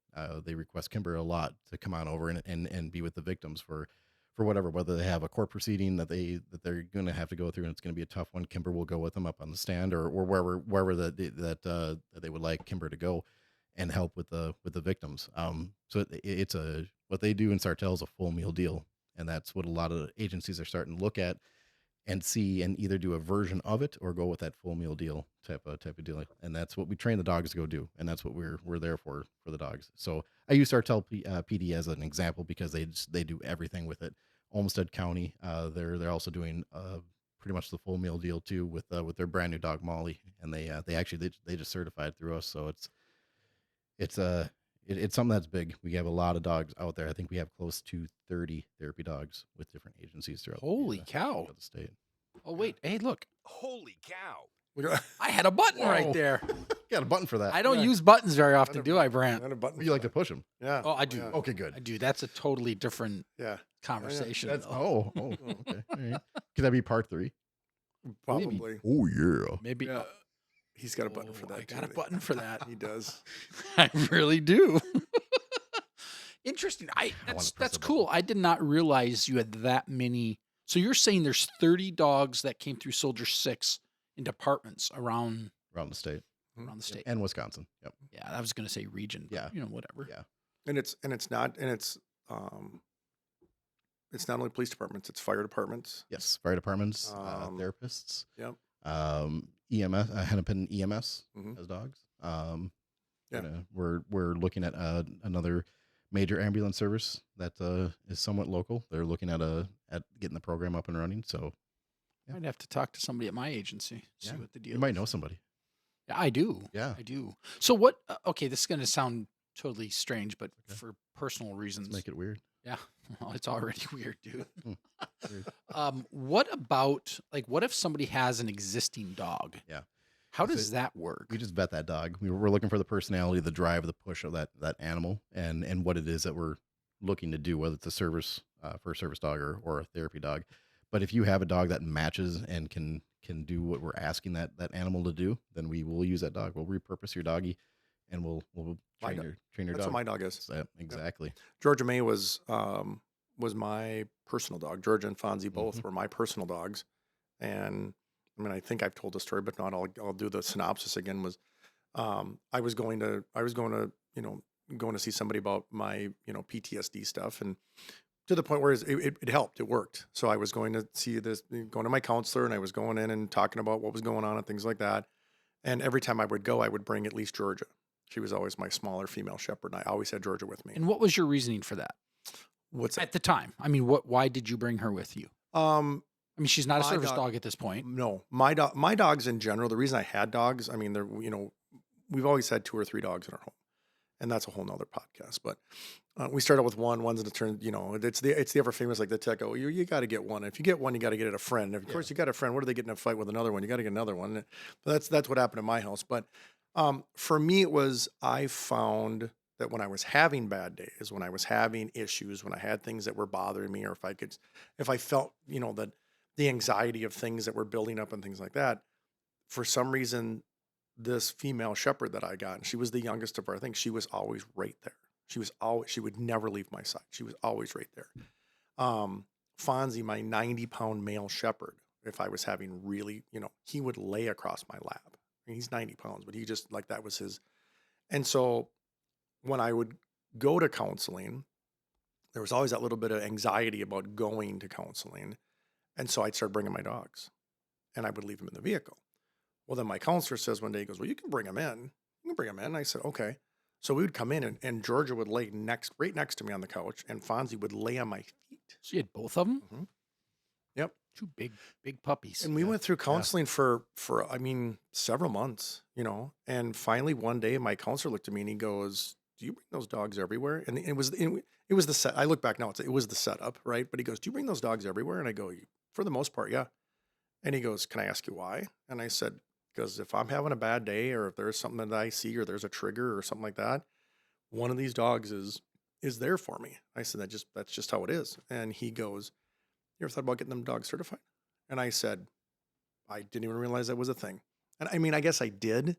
They request Kimber a lot to come on over and be with the victims for whether they have a court proceeding that they're going to have to go through, and it's going to be a tough one. Kimber will go with them up on the stand or wherever that they would like Kimber to go and help with the victims. So it's what they do in Sartell is a full meal deal, and that's what a lot of agencies are starting to look at and see, and either do a version of it or go with that full meal deal type of deal. And that's what we train the dogs to go do, and that's what we're there for the dogs. So I use Sartell PD as an example because they do everything with it. Olmsted County, they're also doing pretty much the full meal deal too with their brand new dog Molly, and they just certified through us. So it's something that's big. We have a lot of dogs out there. I think we have close to 30 therapy dogs with different agencies throughout Holy cow. the state. Oh, wait. Hey, look. Holy cow. I had a button right Whoa. there. Got a button for that. I don't Yeah. use buttons very often, do I, Brant? Not a button. You like to push them. Yeah. Oh, I do. Yeah. Okay, good. I do. That's a totally different Yeah. conversation. That's though. okay. All right. Could that be part 3? Probably. Oh yeah. Maybe. Yeah. He's got a button for that. I too, got a think. button for that. He does. I really do. Interesting. wanna That's press the cool. I did not realize you had that many. So you're saying there's 30 dogs that came through Soldier 6 in departments around Around the state the state. and Wisconsin. Yep. Yeah, I was going to say region. But, Yeah. whatever. Yeah. And it's not only police departments, it's fire departments. Yes. Fire departments, therapists. Yep. EMS, Hennepin EMS Mhm. as dogs. Yeah. We're looking at another major ambulance service that is somewhat local. They're looking at getting the program up and running. So yeah. I'd have to talk to somebody at my agency, see Yeah. what the deal you might is. know somebody. Yeah, I do. Yeah. I do. So what, okay, this is going to sound totally strange, but Okay. for personal reasons. Let's make it weird. Yeah. Well, it's already weird, dude. Weird. What about, like, what if somebody has an existing dog? Yeah. How So does that work? We just vet that dog. We're looking for the personality, the drive, the push of that animal, and what it is that we're looking to do, whether it's a service for a service dog or a therapy dog. But if you have a dog that matches and can do what we're asking that animal to do, then we will use that dog. We'll repurpose your doggy, and we'll train your That's dog. what my dog is. So, exactly. Georgia May was my personal dog. Georgia and Fonzie both were my personal dogs. And I mean, I think I've told the story, but not. I'll do the synopsis again. Was I was going to see somebody about my PTSD stuff, and to the point where it helped. It worked. So I was going to see going to my counselor, and I was going in and talking about what was going on and things like that. And every time I would go, I would bring at least Georgia. She was always my smaller female shepherd, and I always had Georgia with me. And what was your reasoning for that What's that? at the time? I mean, why did you bring her with you? I mean, she's not a My service dog- dog at this point. No, my dogs in general. The reason I had dogs, I mean, they're we've always had 2 or 3 dogs in our home, and that's a whole nother podcast. But we started with one's in the turn. It's the ever famous like the tech. Oh, you got to get one. If you get one, you got to get it a friend. Of course, you got a friend. What are they getting in a fight with another one? You got to get another one. But that's what happened in my house. But for me, it was I found that when I was having bad days, when I was having issues, when I had things that were bothering me, or if I felt that the anxiety of things that were building up and things like that, for some reason, this female shepherd that I got, and she was the youngest of our things, she was always right there. She would never leave my side. She was always right there. Fonzie, my 90-pound male shepherd, if I was having really, he would lay across my lap. I mean, he's 90 pounds, but he just like that was his. And so when I would go to counseling, there was always that little bit of anxiety about going to counseling. And so I'd start bringing my dogs, and I would leave them in the vehicle. Well, then my counselor says one day, he goes, well, you can bring them in. You can bring them in. And I said, okay. So we would come in, and Georgia would lay right next to me on the couch, and Fonzie would lay on my feet. So you had both of them? Mhm. Yep. 2 big puppies. And we went through counseling for I mean, several months, and finally one day my counselor looked at me and he goes, do you bring those dogs everywhere? And it was the set. I look back now, it was the setup, right? But he goes, do you bring those dogs everywhere? And I go, for the most part, yeah. And he goes, can I ask you why? And I said, because if I'm having a bad day, or if there's something that I see, or there's a trigger or something like that, one of these dogs is is there for me. I said, that's just how it is. And he goes, you ever thought about getting them dogs certified? And I said, I didn't even realize that was a thing. And I mean, I guess I did,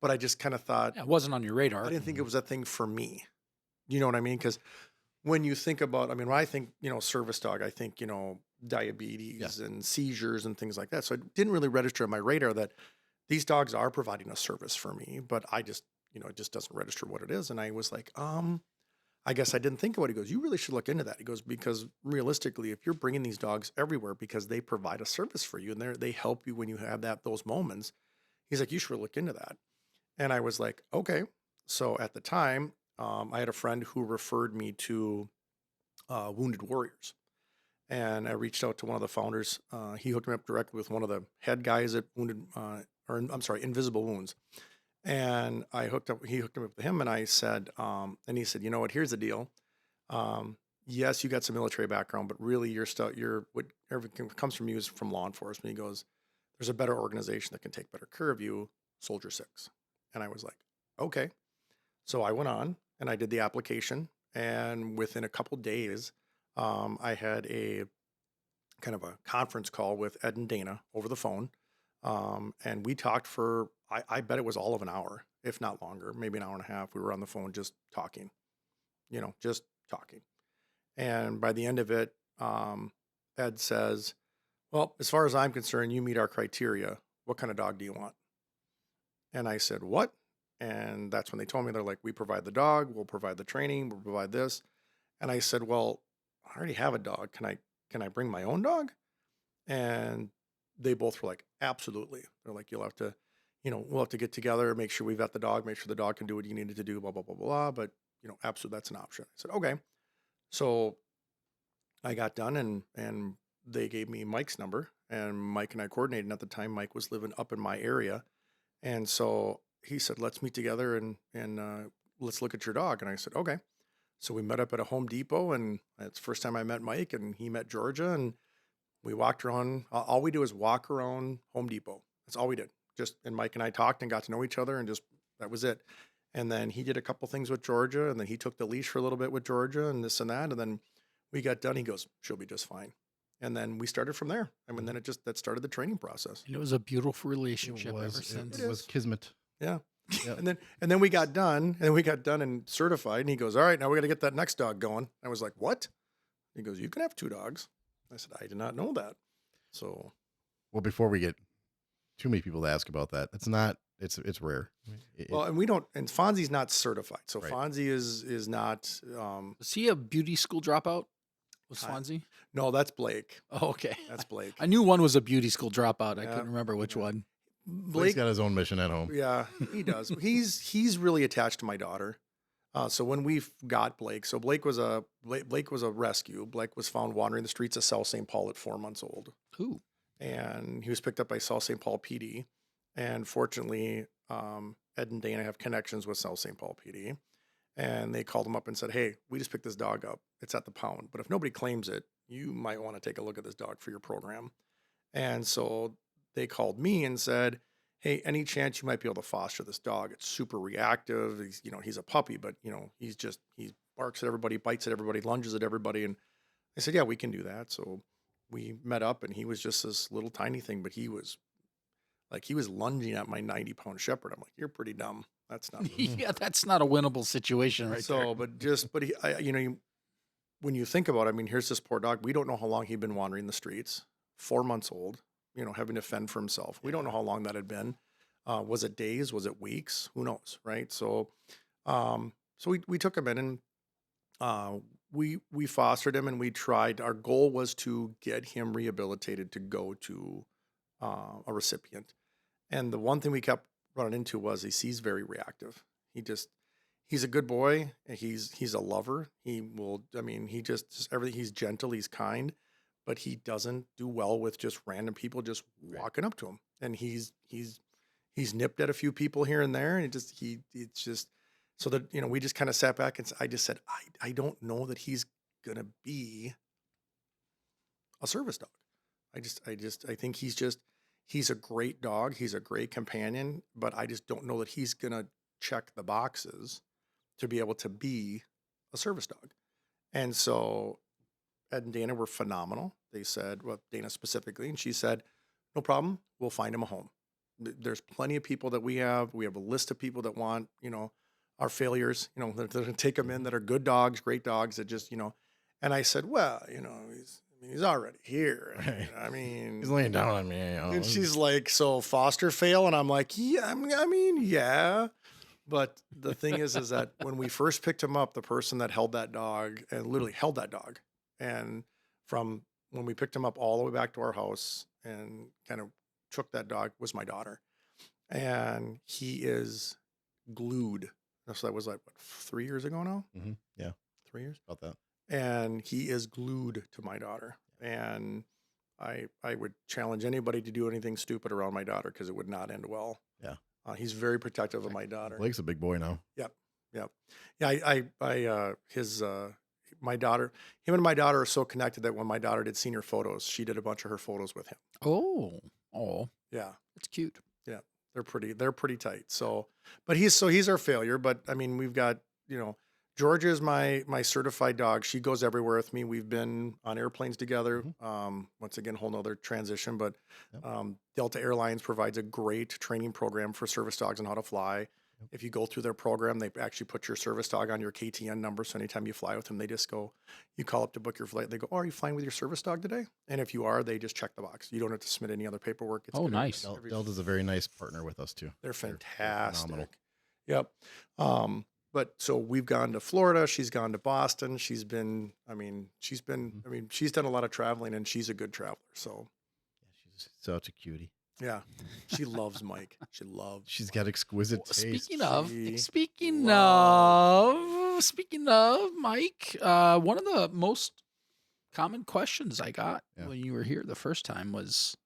but I just kind of thought, Yeah, it wasn't on your radar. I didn't think it was a thing for me. You know what I mean? Because when you think about, I mean, when I think, service dog, I think, diabetes and seizures and things like that. So it didn't really register on my radar that these dogs are providing a service for me, but I just, it just doesn't register what it is. And I was like, I guess I didn't think about it. He goes, you really should look into that. He goes, because realistically, if you're bringing these dogs everywhere because they provide a service for you and they help you when you have those moments, he's like, you should look into that. And I was like, okay. So at the time, I had a friend who referred me to Wounded Warriors. And I reached out to one of the founders. He hooked me up directly with one of the head guys at Invisible Wounds. And he hooked me up with him, and I said, and he said, you know what, here's the deal. Yes, you got some military background, but really everything comes from you is from law enforcement. He goes, there's a better organization that can take better care of you, Soldier 6. And I was like, okay. So I went on and I did the application, and within a couple days, I had a kind of a conference call with Ed and Dana over the phone. And we talked for, I bet it was all of an hour, if not longer, maybe an hour and a half. We were on the phone just talking, just talking. And by the end of it, Ed says, well, as far as I'm concerned, you meet our criteria. What kind of dog do you want? And I said, what? And that's when they told me, they're like, we provide the dog, we'll provide the training, we'll provide this. And I said, well, I already have a dog. Can I bring my own dog? And they both were like, absolutely. They're like, you'll have to, we'll have to get together, make sure we've got the dog, make sure the dog can do what you need it to do, blah, blah, blah, blah. But, absolutely, that's an option. I said, okay. So I got done and they gave me Mike's number, and Mike and I coordinated. And at the time, Mike was living up in my area. And so he said, let's meet together and let's look at your dog. And I said, okay. So we met up at a Home Depot, and it's the first time I met Mike, and he met Georgia, and we walked around. All we do is walk around Home Depot. That's all we did. And Mike and I talked and got to know each other, and that was it. And then he did a couple things with Georgia, and then he took the leash for a little bit with Georgia and this and that. And then we got done. He goes, she'll be just fine. And then we started from there. I mean, then that started the training process. And it was a beautiful relationship ever since. It was kismet. Yeah. Yep. And then we got done and certified. And he goes, all right, now we got to get that next dog going. I was like, what? He goes, you can have 2 dogs. I said, I did not know that. So, well, before we get too many people to ask about that, it's rare. And we don't, and Fonzie's not certified. So right. Fonzie is not. Was he a beauty school dropout? Was Fonzie? No, that's Blake. Oh, okay. That's Blake. I knew one was a beauty school dropout. I couldn't remember which one. Blake's got his own mission at home. Yeah, he does. He's really attached to my daughter. So when we got Blake, so Blake was a rescue. Blake was found wandering the streets of South St. Paul at 4 months old. Ooh. And he was picked up by South St. Paul PD. And fortunately, Ed and Dana have connections with South St. Paul PD. And they called him up and said, hey, we just picked this dog up. It's at the pound. But if nobody claims it, you might want to take a look at this dog for your program. And so they called me and said, hey, any chance you might be able to foster this dog? It's super reactive. He's a puppy, but he barks at everybody, bites at everybody, lunges at everybody. And I said, yeah, we can do that. So we met up, and he was just this little tiny thing, but he was lunging at my 90-pound shepherd. I'm like, you're pretty dumb. That's not. Yeah, that's not a winnable situation right there. When you think about it, I mean, here's this poor dog. We don't know how long he'd been wandering the streets, 4 months old, having to fend for himself. We don't know how long that had been. Was it days? Was it weeks? Who knows, right? So, we took him in, and we fostered him, and we tried. Our goal was to get him rehabilitated to go to a recipient. And the one thing we kept running into was he's very reactive. He's a good boy. He's a lover. He's gentle. He's kind. But he doesn't do well with just random people just walking up to him. And he's nipped at a few people here and there, and it's just so that we just kind of sat back, and I just said, I don't know that he's gonna be a service dog. I think he's a great dog. He's a great companion, but I just don't know that he's gonna check the boxes to be able to be a service dog. And so Ed and Dana were phenomenal. They said, well, Dana specifically, and she said, no problem. We'll find him a home. There's plenty of people that we have. We have a list of people that want, our failures, that to take them in, that are good dogs, great dogs that just, and I said, well, he's already here. Right. I mean, He's laying down on me. and she's like, so foster fail? And I'm like, yeah, yeah. But the thing is that when we first picked him up, the person that held that dog and literally held that dog, and from when we picked him up all the way back to our house and kind of took that dog was my daughter. And he is glued. So that was like, what, 3 years ago now? Mm-hmm. Yeah. 3 years? About that. And he is glued to my daughter. And I would challenge anybody to do anything stupid around my daughter because it would not end well. Yeah. He's very protective of my daughter. Blake's a big boy now. Yep. Yeah. My daughter, him and my daughter are so connected that when my daughter did senior photos, she did a bunch of her photos with him. Oh, Yeah. that's cute. Yeah. They're pretty tight. So, but he's our failure. But I mean, we've got, Georgia is my certified dog. She goes everywhere with me. We've been on airplanes together. Once again, whole nother transition, but Delta Airlines provides a great training program for service dogs on how to fly. If you go through their program, they actually put your service dog on your KTN number. So anytime you fly with them, they just go, you call up to book your flight. They go, oh, are you flying with your service dog today? And if you are, they just check the box. You don't have to submit any other paperwork. It's good. Nice. Delta's a very nice partner with us too. They're fantastic. phenomenal. Yep. But so we've gone to Florida. She's gone to Boston. She's done a lot of traveling, and she's a good traveler. So Yeah, she's such a cutie. yeah, she loves Mike. She's got exquisite taste. Speaking of Mike, one of the most common questions I got when you were here the first time was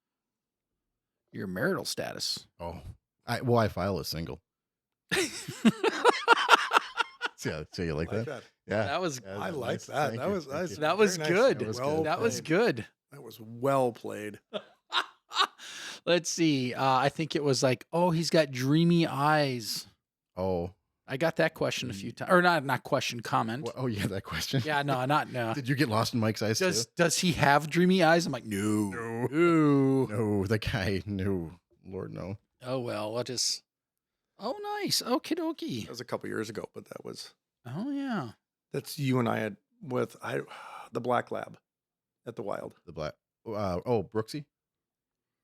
your marital status. Oh, I file as single. Yeah, so you like that? Yeah, That was I like nice. that. Thank That you. was Thank you. that was very good. Nice. That was good. That was well played. Let's see. I think it was like, oh, he's got dreamy eyes. Oh, I got that question a few times, or not question, comment. oh yeah, that question. Yeah, no. Did you get lost in Mike's eyes too? Does he have dreamy eyes? I'm like, no. No, the guy. No, Lord, no. Oh well, what is? Oh, nice. Okie dokie. That was a couple years ago, but Oh yeah. that's you and I had with the black lab at the Wild. The black. Brooksy.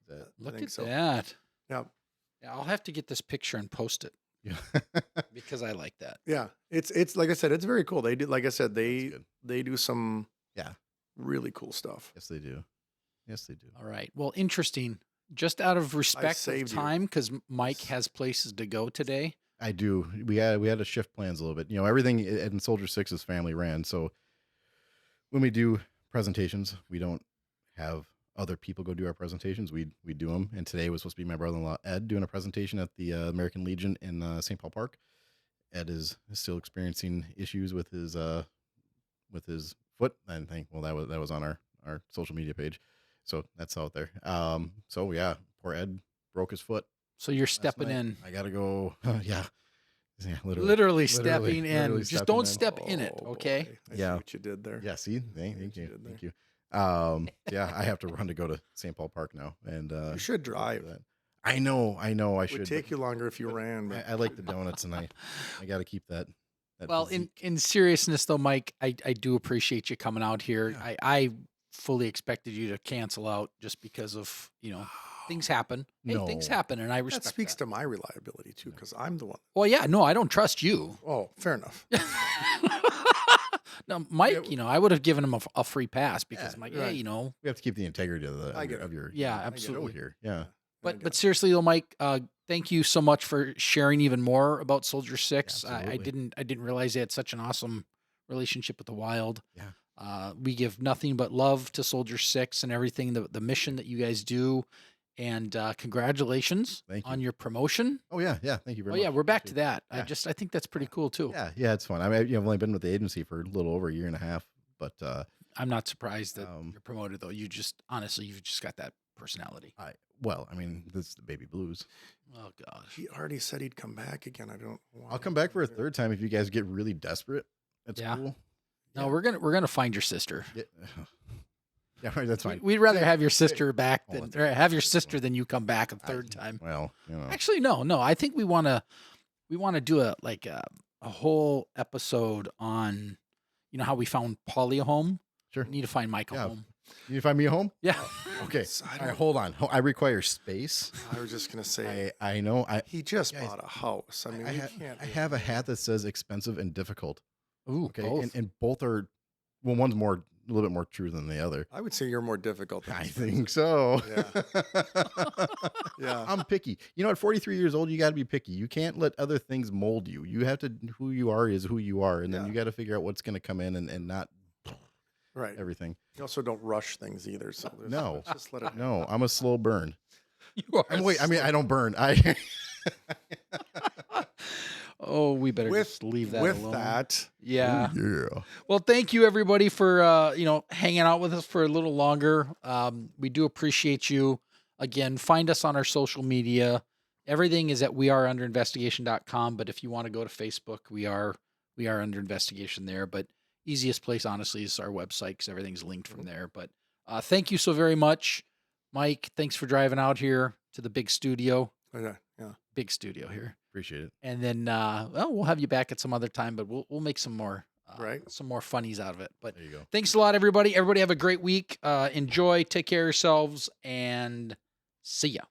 Is that? Look think at so. that. Yeah. Yeah, I'll have to get this picture and post it Yeah. because I like that. Yeah, it's like I said, it's very cool. They do, like I said, That's good. they do some Yeah. really cool stuff. Yes, they do. Yes, they do. All right. Well, interesting. Just out of respect of saved you. time, because Mike has places to go today. I do. We had to shift plans a little bit. Everything in Soldier 6 is family ran. So when we do presentations, we don't have other people go do our presentations. We do them. And today was supposed to be my brother-in-law Ed doing a presentation at the American Legion in St. Paul Park. Ed is still experiencing issues with his foot. I think that was on our social media page. So that's out there. So yeah, poor Ed broke his foot. So you're last stepping night. in. I gotta go. Yeah, Literally stepping in. literally Just stepping don't in. step in it, Oh, okay? boy. I see Yeah. what you did there. Yeah, see, thank what you you, did there. thank you. Yeah, I have to run to go to St. Paul Park now, and You should drive. that. I know, I It should. would take you longer if you ran. But I like the donuts, and I got to keep that. Well, physique. in seriousness though, Mike, I do appreciate you coming out here. Yeah. I fully expected you to cancel out just because of, things happen. Hey, things No. happen, and I that respect speaks that. to my reliability too, because I'm the one. Well, yeah, no, I don't trust you. Oh, fair enough. No, Mike, I would have given him a free pass because Yeah, I'm like, right. hey, we have to keep the integrity of I get it. your Yeah, I get absolutely. here. Yeah, But seriously though, Mike, thank you so much for sharing even more about Soldier 6. I absolutely. didn't realize they had such an awesome relationship with the Wild. Yeah. We give nothing but love to Soldier 6 and everything, the mission that you guys do. And congratulations Thank you. on your promotion. Oh yeah, Thank you Oh very much. yeah, we're back to Appreciate it. that. Yeah. I think that's pretty cool too. Yeah, it's fun. I mean, I've only been with the agency for a little over a year and a half, but I'm not surprised that Um, you're promoted though. You've just got that personality. this is the baby blues. Oh gosh. He already said he'd come back again. I don't. I'll come back for a third time if you guys get really desperate. That's Yeah. cool. No, we're gonna find your sister. Yeah, yeah, right, that's fine. We'd rather have your sister back Oh, than that's or have your sister than you come back a third I- time. Well, you know, Actually, no. I think we want to do a whole episode on, how we found Paulie a home. sure. We need to find Mike a Yeah. home. You find me a home? Yeah. Okay. So I All right, don't- hold on. I require space. I was just gonna say I know. he just guys, bought a house. I mean, we can't. I have a hat that says expensive and difficult. Ooh, Okay, both. and both are, well, one's a little bit more true than the other. I would say you're more difficult. Than I expensive. think so. Yeah. I'm picky. At 43 years old, you got to be picky. You can't let other things mold you. You have to, who you are is who you are. And then Yeah. you got to figure out what's going to come in and not Right. everything. You also don't rush things either. So No. just let it. No, I'm a slow burn. You are. I don't burn. Oh, we better With just leave that with alone. that, Yeah. Yeah. Well, thank you everybody for hanging out with us for a little longer. We do appreciate you. Again, find us on our social media. Everything is at weareunderinvestigation.com, but if you want to go to Facebook, we are under investigation there, but easiest place honestly is our website because everything's linked from there. But thank you so very much, Mike. Thanks for driving out here to the big studio. yeah. Big studio here. Appreciate it. And then we'll have you back at some other time, but we'll make some more Right. some more funnies out of it. But There you go. thanks a lot, everybody. Everybody have a great week. Enjoy, take care of yourselves, and see ya.